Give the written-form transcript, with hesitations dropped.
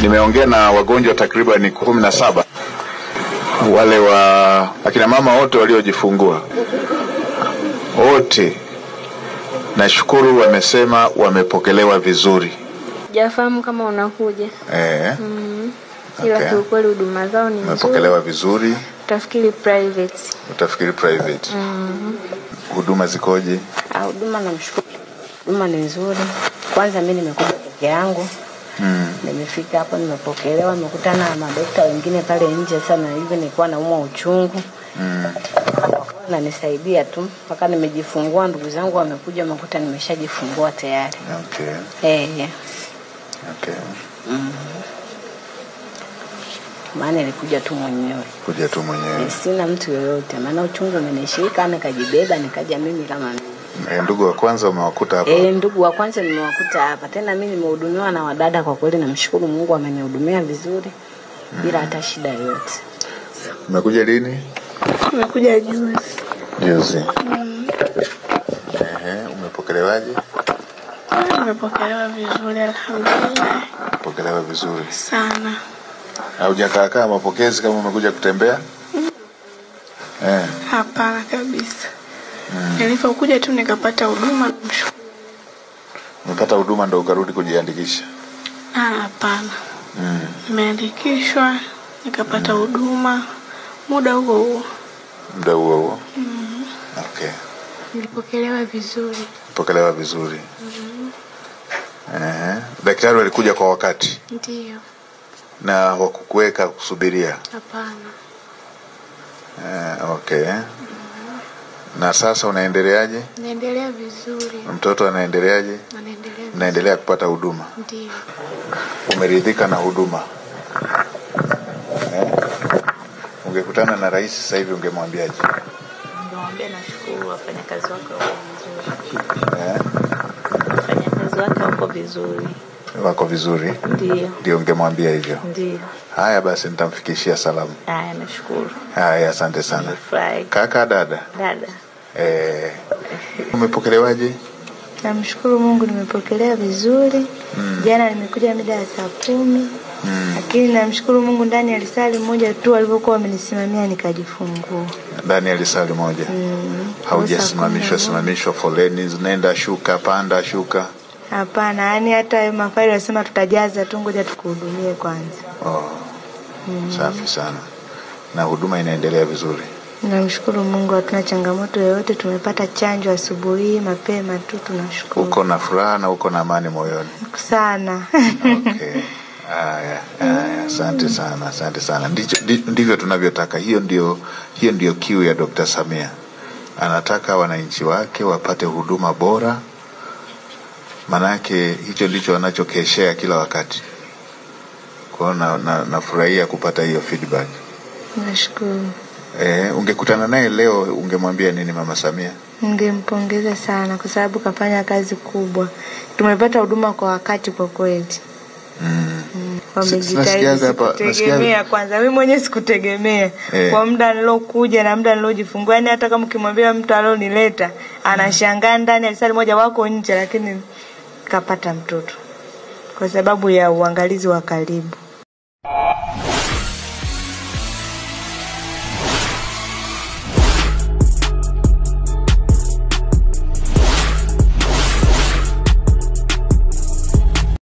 Nimeongea na wagonjwa takriban 17. Wale wa akina mama wote waliojifungua. Wote nashukuru wamesema wamepokelewa vizuri. Sijafahamu kama unakuja. Ila Okay. kiukweli huduma zao ni nzuri. Wamepokelewa vizuri. Utafikiri private. Utafikiri private. Huduma zikoje? Huduma namshukuru. Huduma ni nzuri. Kwanza mimi nimekuja peke yangu. Nimefika hapo nimepokelewa, nimekutana na madaktari wengine pale nje sana hivi nilikuwa naumwa uchungu. Na nisaidia tu mpaka nimejifungua, ndugu zangu wamekuja wamekuta nimeshajifungua tayari. Okay. Okay. Maana nilikuja tu mwenyewe. Kuja tu mwenyewe. Sina mtu yoyote. Maana uchungu umenishika nikajibeba nikaja mimi kama mimi. Ndugu wa kwanza umewakuta hapa? Ndugu wa kwanza nimewakuta hapa. Tena mimi nimehudumiwa na wadada, kwa kweli namshukuru Mungu amenihudumia vizuri bila hata shida yoyote. Umekuja lini? Nimekuja juzi. Juzi. Umepokelewaje? Nimepokelewa vizuri alhamdulillah. Umepokelewa vizuri Sana. Haujakaa mapokezi kama umekuja kutembea? Hapana kabisa. Nilipokuja tu nikapata huduma. Umepata huduma ndio ukarudi kujiandikisha? Hapana. Nimeandikishwa nikapata huduma muda huo. Muda huo. Okay. Nilipokelewa vizuri. Pokelewa vizuri. Daktari walikuja kwa wakati? Ndio. Na wakukuweka kusubiria? Hapana. Okay. Na sasa unaendeleaje? Naendelea vizuri. Mtoto anaendeleaje? Anaendelea. Naendelea kupata huduma? Ndio. Umeridhika na huduma? Ungekutana na rais sasa hivi ungemwambiaje? Ningemwambia nashukuru wafanyakazi wako vizuri. Wafanyakazi wako wako vizuri. Wako vizuri? Ndio ungemwambia hivyo? Ndio. Haya basi nitamfikishia salamu. Haya nashukuru. Haya asante sana. Nimefurahi. Kaka dada? Dada. Umepokelewaje? Namshukuru Mungu nimepokelewa vizuri. Jana nimekuja mida ya saa 10. Lakini namshukuru Mungu ndani ya risali moja tu alipokuwa amenisimamia nikajifungua. Ndani ya risali moja. Haujasimamishwa foleni nenda shuka panda shuka? Hapana, yani hata mafaili wasema tutajaza tu, ngoja tukuhudumie kwanza. Safi sana. Na huduma inaendelea vizuri? Namshukuru Mungu hatuna changamoto yoyote, tumepata chanjo asubuhi mapema tu, tunashukuru. Uko na furaha na uko na amani moyoni? Sana. Okay. Asante sana, asante sana. Ndivyo tunavyotaka. Hiyo ndio kiu ya Dr. Samia. Anataka wananchi wake wapate huduma bora. Manake hicho ndicho anachokeshea kila wakati. Kwa nafurahia kupata hiyo feedback. Nashukuru. Ungekutana naye leo ungemwambia nini Mama Samia? Ningempongeza sana kwa sababu kafanya kazi kubwa. Tumepata huduma kwa wakati kwa kweli. Wamejitahidi kutegemea kwanza. Mimi mwenyewe sikutegemea. Kwa muda nilokuja na muda nilojifungua, yani hata kama ukimwambia mtu alionileta anashangaa ndani ya risali moja wako nje, lakini kapata mtoto kwa sababu ya uangalizi wa karibu.